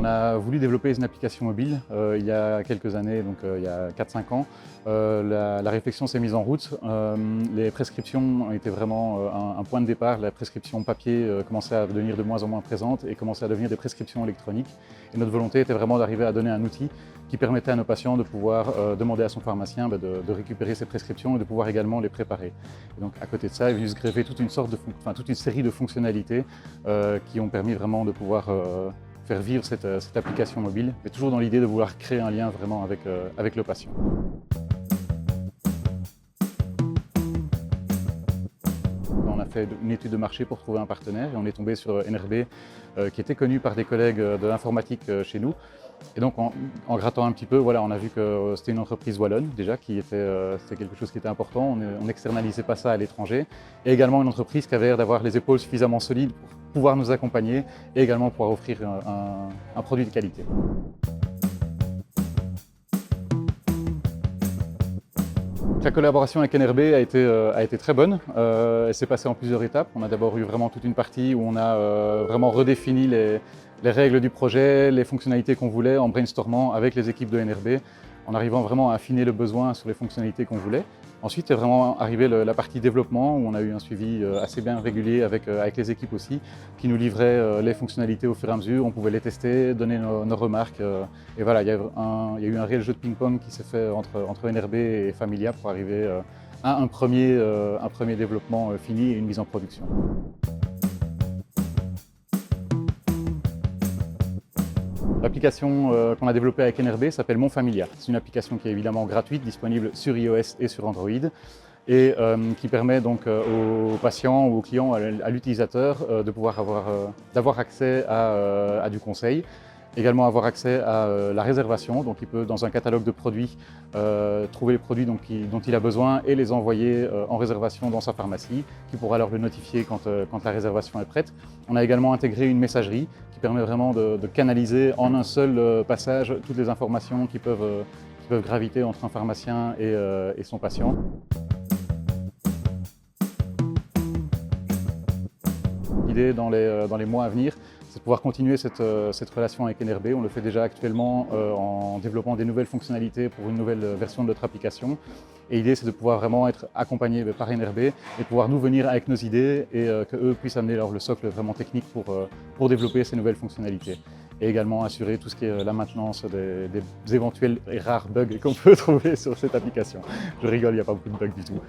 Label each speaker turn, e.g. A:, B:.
A: a voulu développer une application mobile il y a quelques années, donc il y a 4-5 ans. La réflexion s'est mise en route. Les prescriptions étaient vraiment un point de départ. La prescription papier commençait à devenir de moins en moins présente et commençait à devenir des prescriptions électroniques. Et notre volonté était vraiment d'arriver à donner un outil qui permettait à nos patients de pouvoir demander à son pharmacien de récupérer ses prescriptions et de pouvoir également les préparer. Et donc à côté de ça, il est venu se greffer toute une série de fonctionnalités qui ont permis vraiment de pouvoir faire vivre cette application mobile, mais toujours dans l'idée de vouloir créer un lien vraiment avec le patient. On a fait une étude de marché pour trouver un partenaire et on est tombé sur NRB qui était connu par des collègues de l'informatique chez nous. Et donc en grattant un petit peu, voilà, on a vu que c'était une entreprise wallonne déjà, c'était quelque chose qui était important, on n'externalisait pas ça à l'étranger, et également une entreprise qui avait l'air d'avoir les épaules suffisamment solides pour pouvoir nous accompagner et également pouvoir offrir un produit de qualité. La collaboration avec NRB a été très bonne. Elle s'est passée en plusieurs étapes. On a d'abord eu vraiment toute une partie où on a vraiment redéfini les règles du projet, les fonctionnalités qu'on voulait en brainstormant avec les équipes de NRB, en arrivant vraiment à affiner le besoin sur les fonctionnalités qu'on voulait. Ensuite est vraiment arrivé la partie développement où on a eu un suivi assez bien régulier avec les équipes aussi, qui nous livraient les fonctionnalités au fur et à mesure. On pouvait les tester, donner nos remarques. Et voilà, il y a eu un réel jeu de ping-pong qui s'est fait entre NRB et Familia pour arriver à un premier développement fini et une mise en production. L'application qu'on a développée avec NRB s'appelle Mon Familia. C'est une application qui est évidemment gratuite, disponible sur iOS et sur Android et qui permet donc aux patients ou aux clients, à l'utilisateur, d'avoir accès à du conseil. Également avoir accès à la réservation, donc il peut dans un catalogue de produits trouver les produits dont il a besoin et les envoyer en réservation dans sa pharmacie, qui pourra alors le notifier quand la réservation est prête. On a également intégré une messagerie qui permet vraiment de canaliser en un seul passage toutes les informations qui peuvent graviter entre un pharmacien et son patient. L'idée dans les mois à venir, c'est de pouvoir continuer cette relation avec NRB. On le fait déjà actuellement en développant des nouvelles fonctionnalités pour une nouvelle version de notre application. Et l'idée, c'est de pouvoir vraiment être accompagné par NRB et pouvoir nous venir avec nos idées et qu'eux puissent amener le socle vraiment technique pour développer ces nouvelles fonctionnalités. Et également assurer tout ce qui est la maintenance des éventuels et rares bugs qu'on peut trouver sur cette application. Je rigole, il n'y a pas beaucoup de bugs du tout.